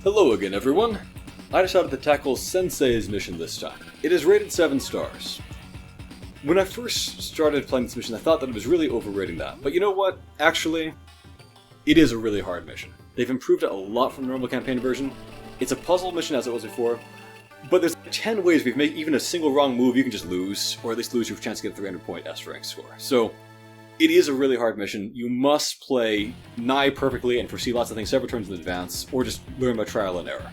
Hello again, everyone. I decided to tackle Sensei's mission this time. It is rated 7 stars. When I first started playing this mission, I thought that it was really overrating that. But you know what? Actually, it is a really hard mission. They've improved it a lot from the normal campaign version. It's a puzzle mission as it was before, but there's 10 ways if you make even a single wrong move, you can just lose, or at least lose your chance to get a 300-point S rank score. So, it is a really hard mission. You must play nigh perfectly and foresee lots of things several turns in advance, or just learn by trial and error.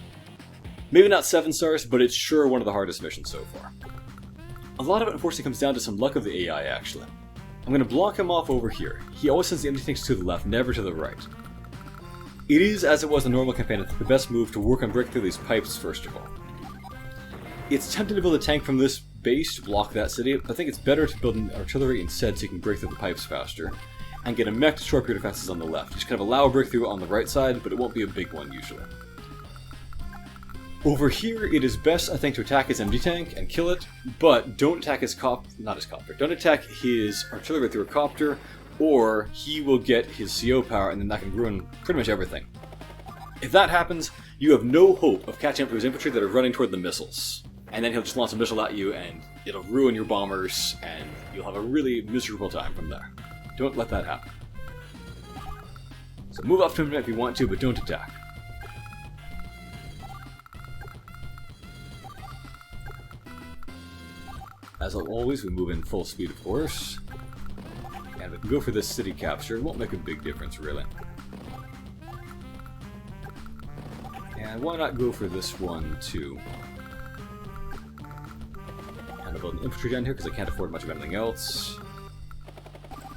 Maybe not 7 stars, but it's sure one of the hardest missions so far. A lot of it unfortunately comes down to some luck of the AI, actually. I'm going to block him off over here. He always sends the empty tanks to the left, never to the right. It is, as it was in the normal campaign, the best move to work on breaking through these pipes first of all. It's tempting to build a tank from this base to block that city, but I think it's better to build an artillery instead so you can break through the pipes faster, and get a mech to shore up your defenses on the left. Just kind of allow a breakthrough on the right side, but it won't be a big one usually. Over here, it is best, I think, to attack his MD tank and kill it, but don't attack his don't attack his artillery through a copter, or he will get his CO power and then that can ruin pretty much everything. If that happens, you have no hope of catching up to his infantry that are running toward the missiles. And then he'll just launch a missile at you and it'll ruin your bombers and you'll have a really miserable time from there. Don't let that happen. So move up to him if you want to, but don't attack. As always, we move in full speed, of course. And we can go for this city capture. It won't make a big difference, really. And why not go for this one, too? Kind of build an infantry down here, because I can't afford much of anything else.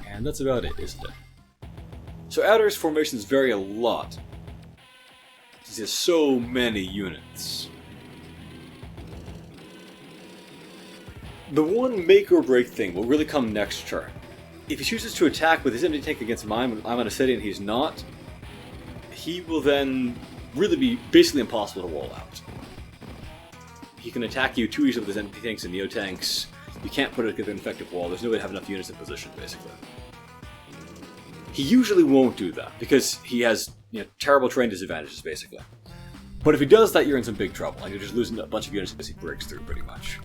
And that's about it, isn't it? So Adder's formations vary a lot, since he has so many units. The one make-or-break thing will really come next turn. If he chooses to attack with his empty tank against mine when I'm on a city and he's not, he will then really be basically impossible to wall out. He can attack you too easily with his empty tanks and neo-tanks. You can't put it against an effective wall. There's no way to have enough units in position, basically. He usually won't do that, because he has terrible terrain disadvantages, basically. But if he does that, you're in some big trouble, and you're just losing a bunch of units as he breaks through, pretty much.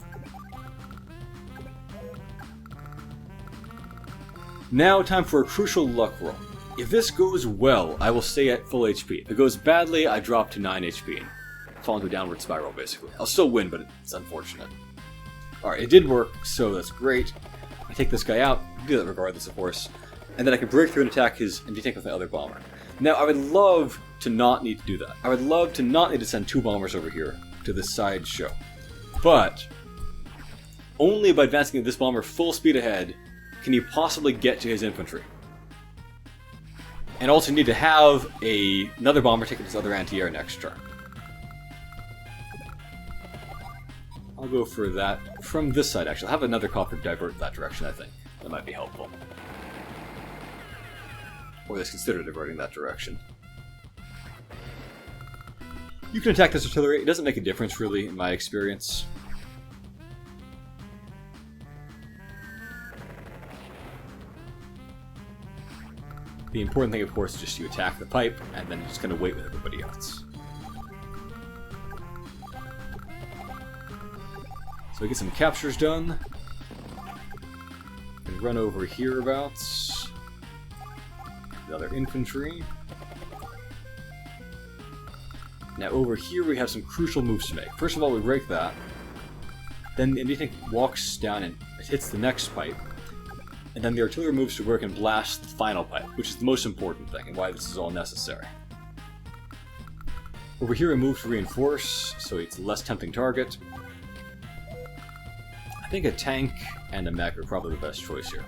Now, time for a crucial luck roll. If this goes well, I will stay at full HP. If it goes badly, I drop to 9 HP and fall into a downward spiral, basically. I'll still win, but it's unfortunate. Alright, it did work, so that's great. I take this guy out, do that regardless, of course, and then I can break through and attack his empty tank with my other bomber. Now, I would love to not need to do that. I would love to not need to send 2 bombers over here to this side show. But only by advancing this bomber full speed ahead can you possibly get to his infantry. And also need to have another bomber take his other anti-air next turn. I'll go for that from this side, actually. I'll have another copter divert that direction, I think. That might be helpful. Or let's consider diverting that direction. You can attack this artillery. It doesn't make a difference, really, in my experience. The important thing, of course, is just you attack the pipe, and then you're just going to wait with everybody else. So we get some captures done. And run over hereabouts. The other infantry. Now over here we have some crucial moves to make. First of all, we break that. Then the enemy tank walks down and hits the next pipe. And then the artillery moves to work and blast the final pipe, which is the most important thing and why this is all necessary. Over here we move to reinforce, so it's a less tempting target. I think a tank and a mech are probably the best choice here.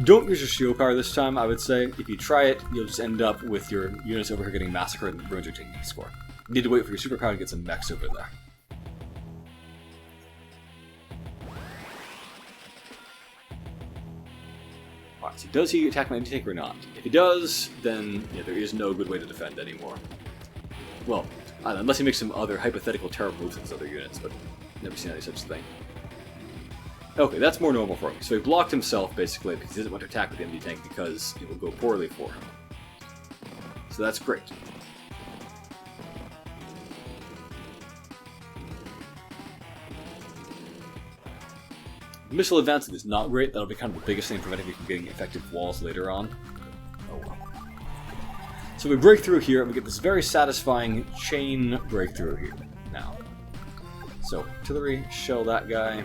Don't use your CO power this time, I would say. If you try it, you'll just end up with your units over here getting massacred and ruins your technique score. You need to wait for your superpower to get some mechs over there. Alright, so does he attack my anti-tank or not? If he does, then there is no good way to defend anymore. Well, I don't know, unless he makes some other hypothetical terrible moves with his other units, but never seen any such thing. Okay, that's more normal for me. So he blocked himself, basically, because he doesn't want to attack with the MD tank because it will go poorly for him. So that's great. Missile advancing is not great. That'll be kind of the biggest thing preventing me from getting effective walls later on. Oh well. So we break through here, and we get this very satisfying chain breakthrough here now. So, artillery, shell that guy.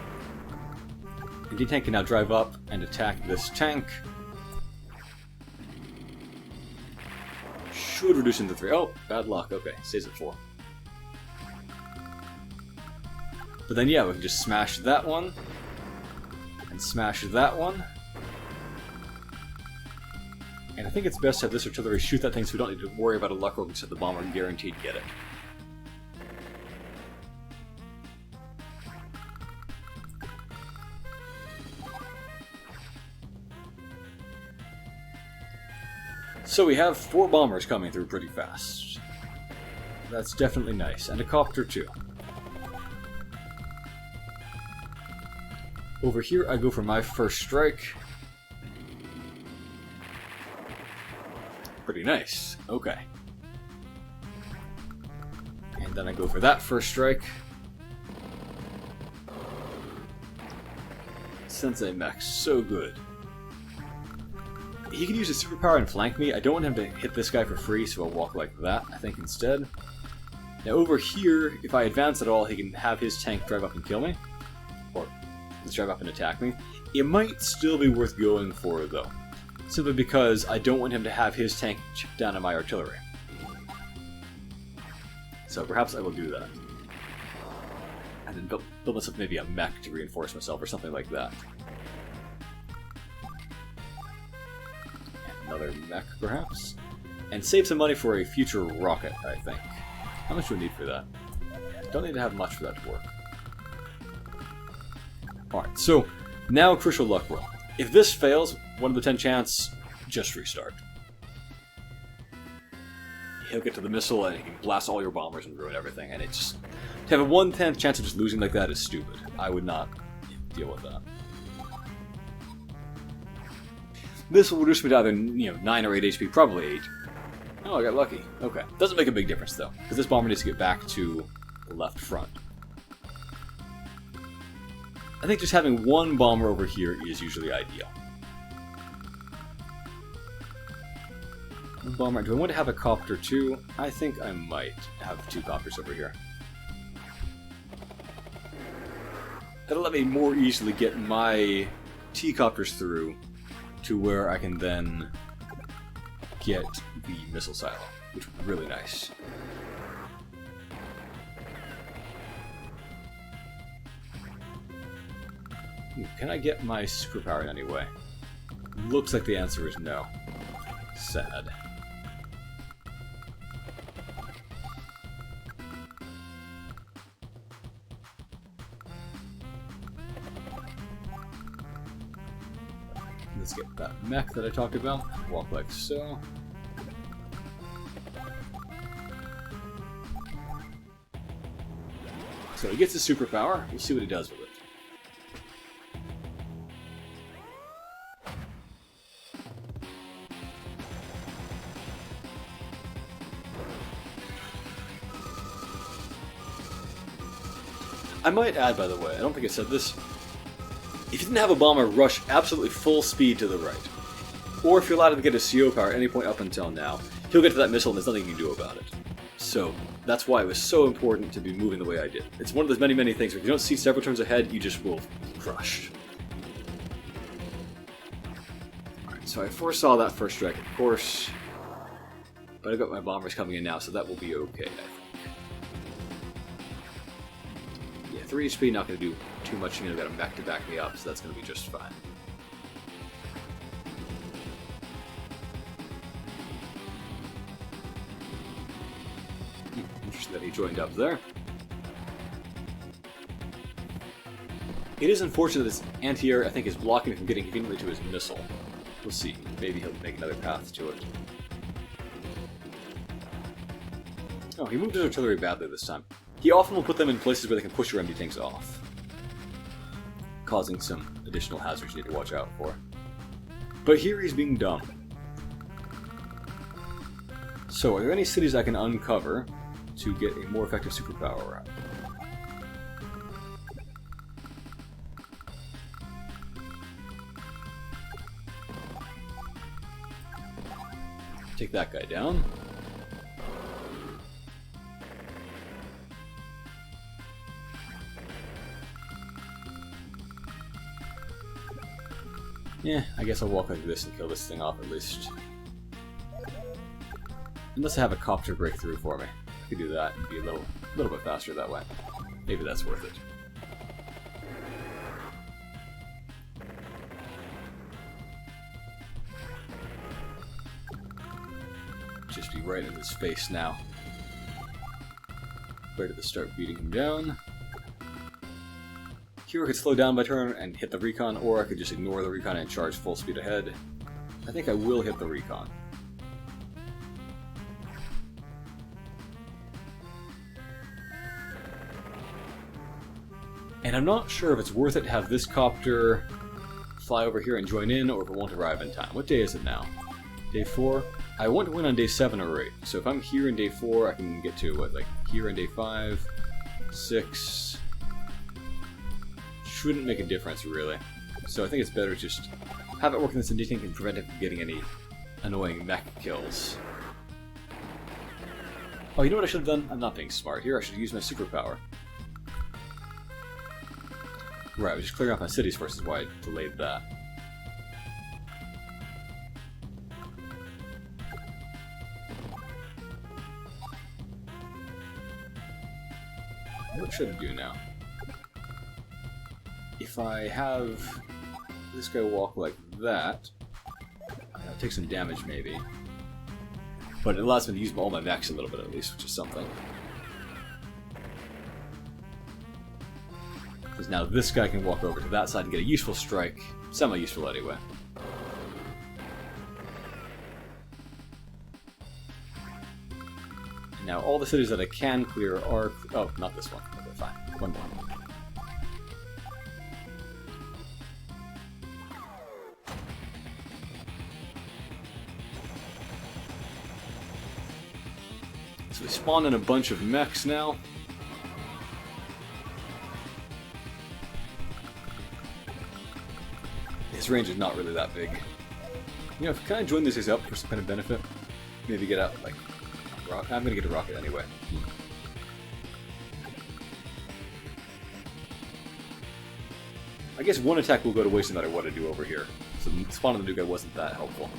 The D-tank can now drive up and attack this tank. Should reduce into 3. Oh, bad luck. Okay, stays at 4. But then, yeah, we can just smash that one. And smash that one. And I think it's best to have this artillery shoot that thing so we don't need to worry about a luck roll because the bomber guaranteed get it. So we have 4 bombers coming through pretty fast. That's definitely nice. And a copter too. Over here I go for my first strike. Pretty nice. Okay. And then I go for that first strike. Sensei mech, so good. He can use his superpower and flank me. I don't want him to hit this guy for free, so I'll walk like that, I think, instead. Now over here, if I advance at all, he can have his tank drive up and kill me. Or let's drive up and attack me. It might still be worth going for, though. Simply because I don't want him to have his tank chip down on my artillery. So perhaps I will do that. And then build myself maybe a mech to reinforce myself or something like that. Another mech, perhaps? And save some money for a future rocket, I think. How much do we need for that? Don't need to have much for that to work. Alright, so now crucial luck roll. If this fails, 1 of the 10 chance, just restart. He'll get to the missile and he can blast all your bombers and ruin everything, and it just... To have a 1/10 chance of just losing like that is stupid. I would not deal with that. This will reduce me to either, 9 or 8 HP, probably 8. Oh, I got lucky. Okay. Doesn't make a big difference, though, because this bomber needs to get back to the left front. I think just having 1 bomber over here is usually ideal. 1 bomber. Do I want to have a copter, too? I think I might have 2 copters over here. That'll let me more easily get my T-copters through to where I can then get the missile silo, which would be really nice. Can I get my superpower in any way? Looks like the answer is no. Sad. Let's get that mech that I talked about. Walk like so. So he gets his superpower. We'll see what he does with it. I might add, by the way, I don't think I said this, if you didn't have a bomber rush absolutely full speed to the right, or if you allowed him to get a CO power at any point up until now, he'll get to that missile and there's nothing you can do about it. So, that's why it was so important to be moving the way I did. It's one of those many, many things where if you don't see several turns ahead, you just will be crushed. Alright, so I foresaw that first strike, of course, but I've got my bombers coming in now, so that will be okay, I think. 3 HP, not going to do too much. I've got a mech to back me up, so that's going to be just fine. Interesting that he joined up there. It is unfortunate that this anti-air, I think, is blocking him from getting conveniently to his missile. We'll see. Maybe he'll make another path to it. Oh, he moved his artillery badly this time. He often will put them in places where they can push your empty tanks off, causing some additional hazards you need to watch out for. But here he's being dumb. So, are there any cities I can uncover to get a more effective superpower out? Take that guy down. Yeah, I guess I'll walk like this and kill this thing off at least. Unless I have a copter break through for me. I could do that and be a little bit faster that way. Maybe that's worth it. Just be right in his face now. Ready to start beating him down. Here I could slow down my turn and hit the recon, or I could just ignore the recon and charge full speed ahead. I think I will hit the recon. And I'm not sure if it's worth it to have this copter fly over here and join in, or if it won't arrive in time. What day is it now? Day 4? I want to win on day 7 or 8. So if I'm here in day 4, I can get to, what, like here in day 5, 6... Shouldn't make a difference, really. So I think it's better to just have it work in this Indian and prevent it from getting any annoying mech kills. Oh, you know what I should have done? I'm not being smart here. I should use my superpower. Right, I was just clearing off my cities first, is why I delayed that. What should I do now? If I have this guy walk like that, I'll take some damage maybe. But it allows me to use all my mechs a little bit at least, which is something. Because now this guy can walk over to that side and get a useful strike. Semi-useful anyway. And now all the cities that I can clear are... Oh, not this one. Okay, fine. One more. So we spawn in a bunch of mechs now. His range is not really that big. You know, can I join these guys up for some kind of benefit? Maybe get out, like, rocket. I'm gonna get a rocket anyway. I guess one attack will go to waste no matter what I do over here. So spawning the new guy wasn't that helpful.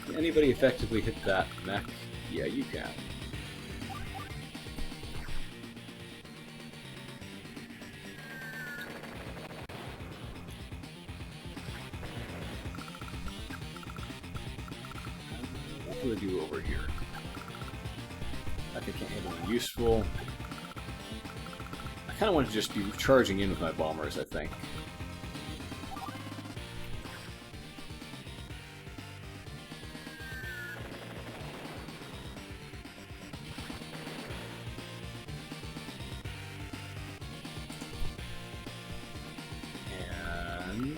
Can anybody effectively hit that mech? Yeah, you can. What do I do over here? I think I can't hit anything useful. I kind of want to just be charging in with my bombers, I think. And...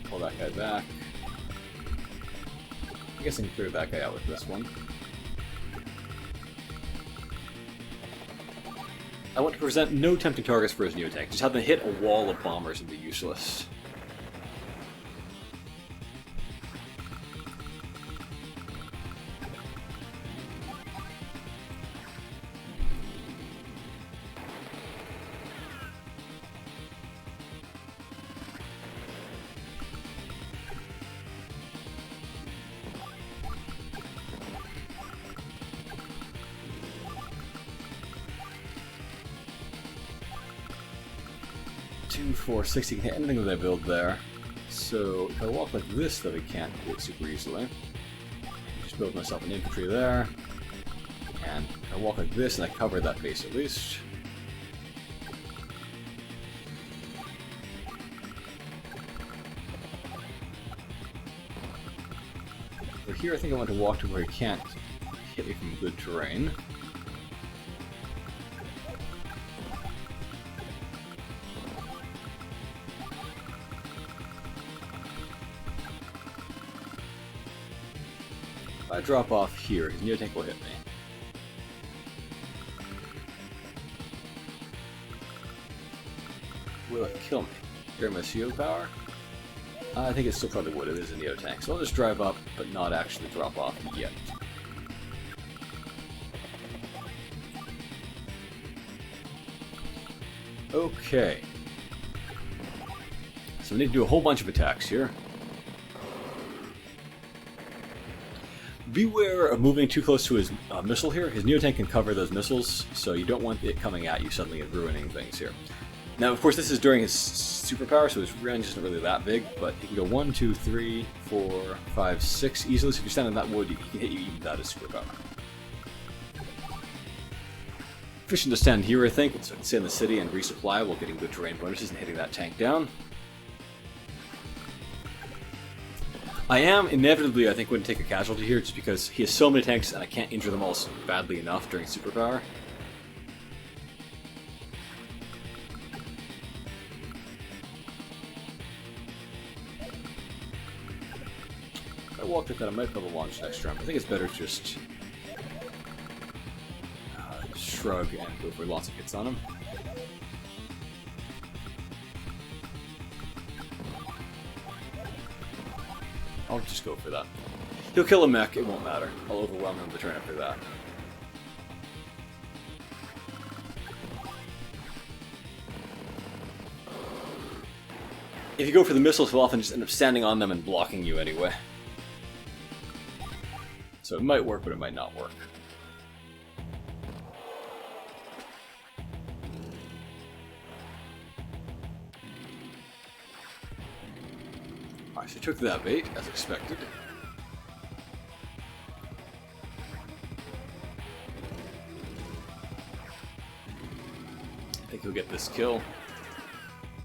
pull that guy back. I guess I can clear that guy out with this one. I want to present no tempting targets for his neotank. Just have them hit a wall of bombers and be useless. Two, 4, 6, you can hit anything that I build there. So if I walk like this, though, I can't do it super easily. Just build myself an infantry there. And I walk like this, and I cover that base at least. Over here, I think I want to walk to where he can't hit me from good terrain. If I drop off here, his neotank will hit me. will it kill me? During my CO power? I think it still probably would. It is a Neo tank, so I'll just drive up, but not actually drop off yet. Okay. So we need to do a whole bunch of attacks here. Beware of moving too close to his missile here. His Neo tank can cover those missiles, so you don't want it coming at you suddenly and ruining things here. Now, of course, this is during his superpower, so his range isn't really that big, but he can go 1, 2, 3, 4, 5, 6 easily. So if you stand on that wood, he can hit you even without his superpower. Efficient to stand here, I think, so I can stay in the city and resupply while getting good terrain bonuses and hitting that tank down. I am inevitably, I think, going to take a casualty here just because he has so many tanks and I can't injure them all badly enough during superpower. If I walked up that, I might be able to launch next round. I think it's better to just shrug and go for lots of hits on him. I'll just go for that. He'll kill a mech, it won't matter. I'll overwhelm him the turn after that. If you go for the missiles, he'll often just end up standing on them and blocking you anyway. So it might work, but it might not work. Alright, so I took that bait, as expected. I think he'll get this kill.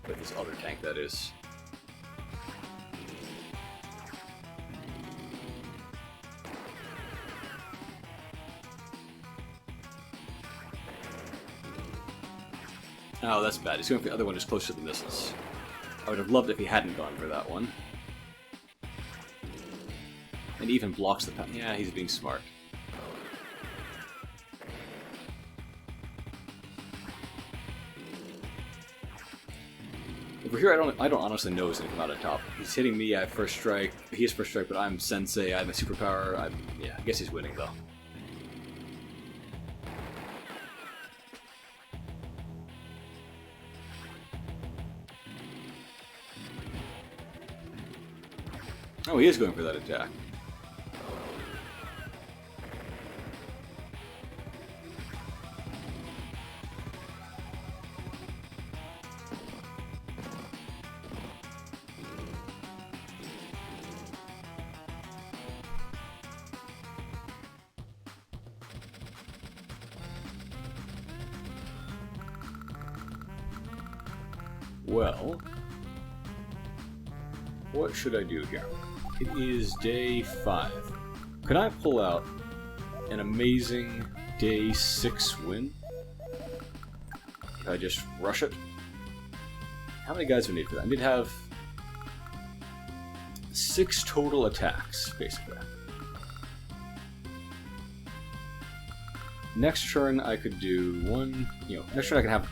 With this other tank, that is. Oh, that's bad. He's going for the other one just close to the missiles. I would have loved if he hadn't gone for that one. And he even blocks the... Yeah, he's being smart. Over here, I don't honestly know who's going to come out on top. He's hitting me, I have first strike. He has first strike, but I'm Sensei, I have a superpower. Yeah, I guess he's winning, though. Oh, he is going for that attack. Well, what should I do here? It is day 5. Could I pull out an amazing day 6 win? If I just rush it? How many guys do we need for that? I need to have 6 total attacks, basically. Next turn I could do next turn I can have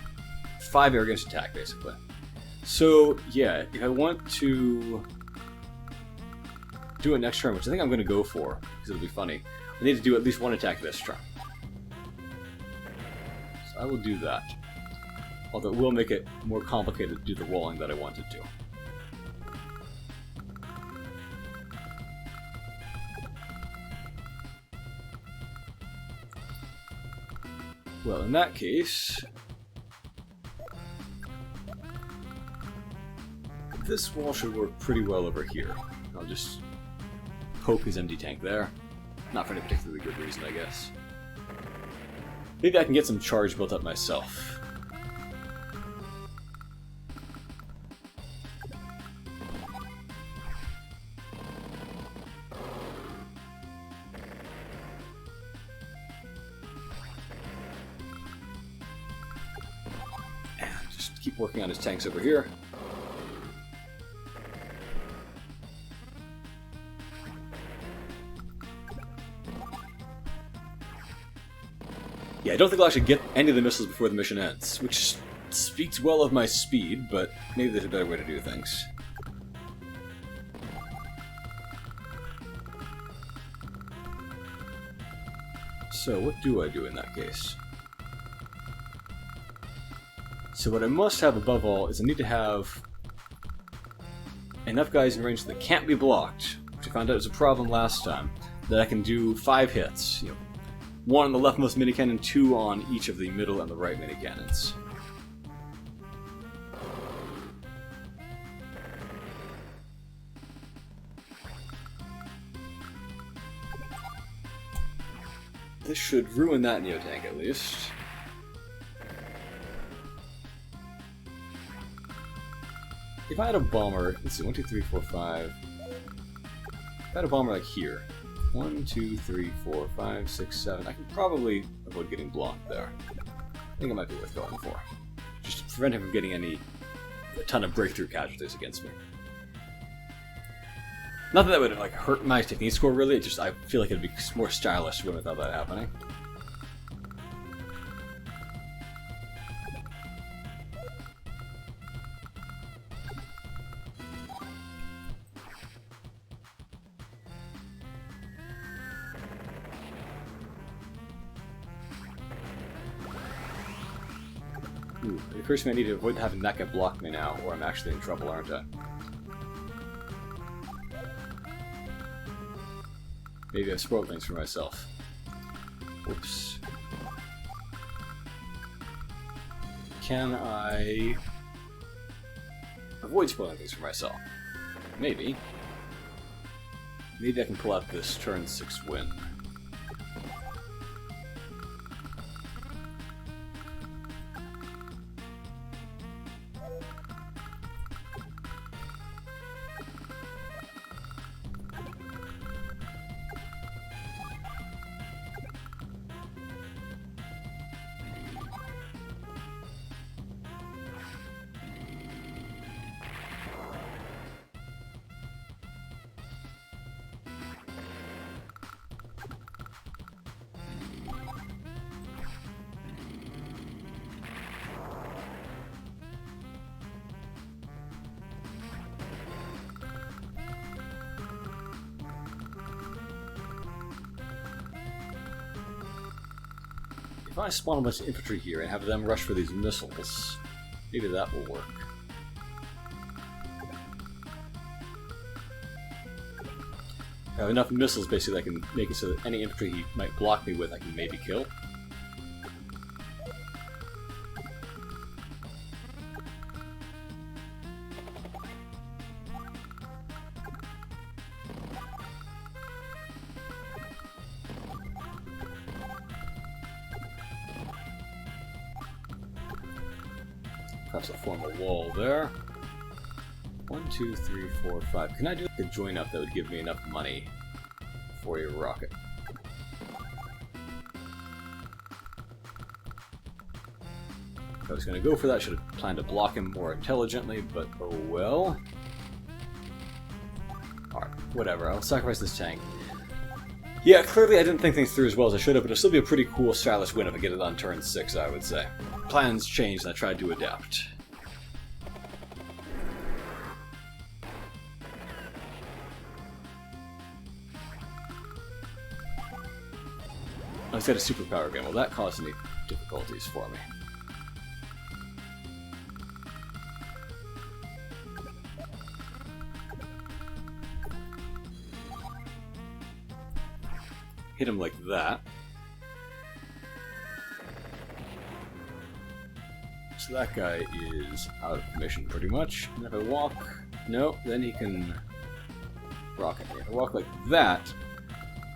5 air against attack, basically. So, yeah, if I want to do it next turn, which I think I'm going to go for, because it'll be funny, I need to do at least 1 attack this turn. So I will do that. Although it will make it more complicated to do the rolling that I want to do. Well, in that case... this wall should work pretty well over here. I'll just poke his empty tank there. Not for any particularly good reason, I guess. Maybe I can get some charge built up myself. And just keep working on his tanks over here. Yeah, I don't think I'll actually get any of the missiles before the mission ends, which speaks well of my speed, but maybe there's a better way to do things. So, what do I do in that case? So what I must have above all is I need to have enough guys in range that can't be blocked, which I found out was a problem last time, that I can do 5 hits. You know, 1 on the leftmost minicannon, 2 on each of the middle and the right minicannons. This should ruin that Neotank at least. If I had a bomber, let's see, 1, 2, 3, 4, 5. If I had a bomber like here, 1, 2, 3, 4, 5, 6, 7, I can probably avoid getting blocked there. I think it might be worth going for. Just to prevent him from getting a ton of breakthrough casualties against me. Not that that would like hurt my technique score really, it just I feel like it'd be more stylish to win without that happening. Ooh, it occurs to me I need to avoid having that guy block me now, or I'm actually in trouble, aren't I? Maybe I've spoiled things for myself. Oops. Can I avoid spoiling things for myself? Maybe. Maybe I can pull out this turn 6 win. If I spawn a bunch of infantry here and have them rush for these missiles, maybe that will work. I have enough missiles basically that I can make it so that any infantry he might block me with I can maybe kill. Perhaps I'll form a wall there. 1, 2, 3, 4, 5. Can I do like a join up that would give me enough money for a rocket? If I was going to go for that, I should have planned to block him more intelligently, but oh well. Alright, whatever. I'll sacrifice this tank. Yeah, clearly I didn't think things through as well as I should have, but it'll still be a pretty cool, stylish win if I get it on turn 6, I would say. Plans changed and I tried to adapt. I said a superpower gun. Well, that caused any difficulties for me. Hit him like that. So that guy is out of commission pretty much. And if I walk... No, then he can rocket me. If I walk like that,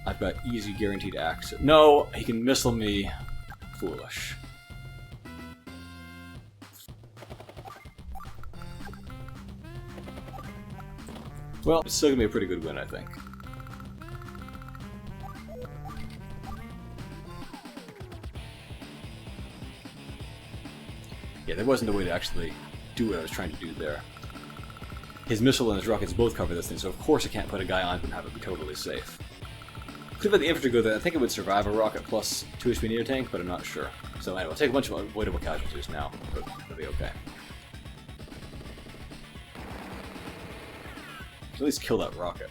I've got easy guaranteed access. No, he can missile me. Foolish. Well, it's still gonna be a pretty good win, I think. Yeah, there wasn't a way to actually do what I was trying to do there. His missile and his rockets both cover this thing, so of course I can't put a guy on him and have it be totally safe. Could have had the infantry go there. I think it would survive a rocket plus 2 HP near tank, but I'm not sure. So anyway, we'll take a bunch of avoidable casualties now, but it'll be okay. At least kill that rocket.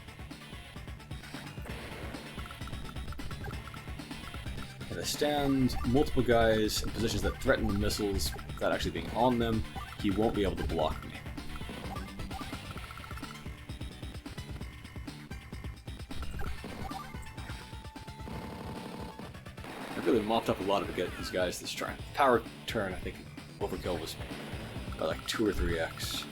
If I stand multiple guys in positions that threaten the missiles without actually being on them, he won't be able to block me. I really mopped up a lot of these guys this turn. Power turn, I think overkill was by like 2 or 3x.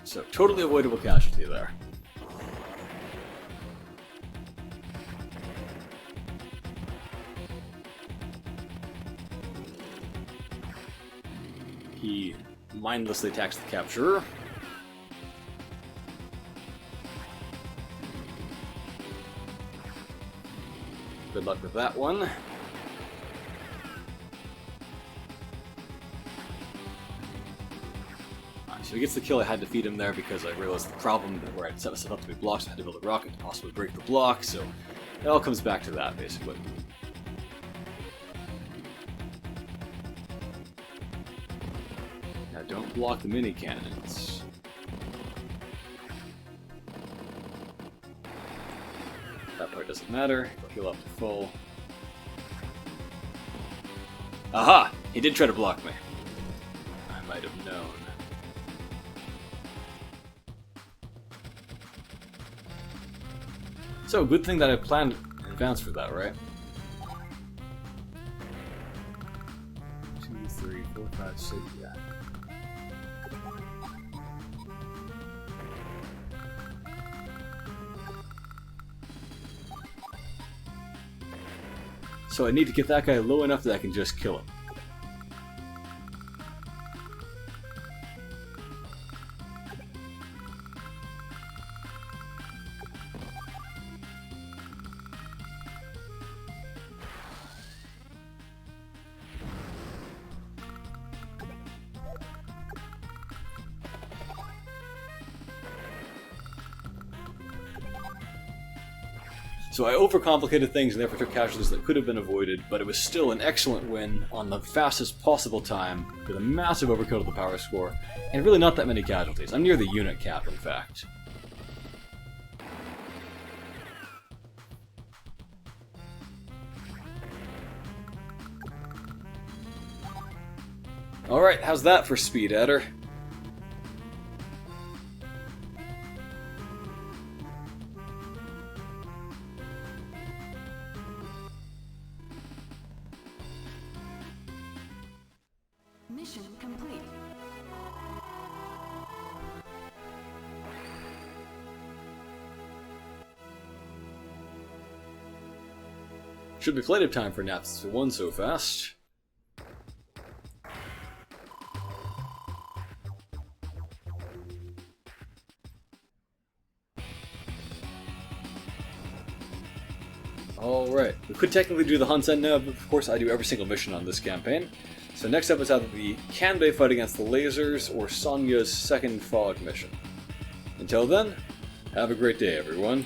So, totally avoidable casualty there. He mindlessly attacks the capturer. Good luck with that one. So he gets the kill. I had to feed him there because I realized the problem where I'd set myself up to be blocked, so I had to build a rocket to possibly break the block, so it all comes back to that, basically. Now don't block the mini cannons. That part doesn't matter. He'll heal up to full. Aha! He did try to block me. I might have known. So, good thing that I planned in advance for that, right? 2, 3, 4, 5, 6, yeah. So I need to get that guy low enough that I can just kill him. So I overcomplicated things and therefore took casualties that could have been avoided, but it was still an excellent win on the fastest possible time, with a massive overkill to the power score, and really not that many casualties. I'm near the unit cap, in fact. Alright, how's that for speed, Adder? Mission complete. Should be plenty of time for naps for one so fast. Alright, we could technically do the Hunt's End now, but of course I do every single mission on this campaign. So next up is either the Kanbei fight against the lasers, or Sonya's second fog mission. Until then, have a great day everyone.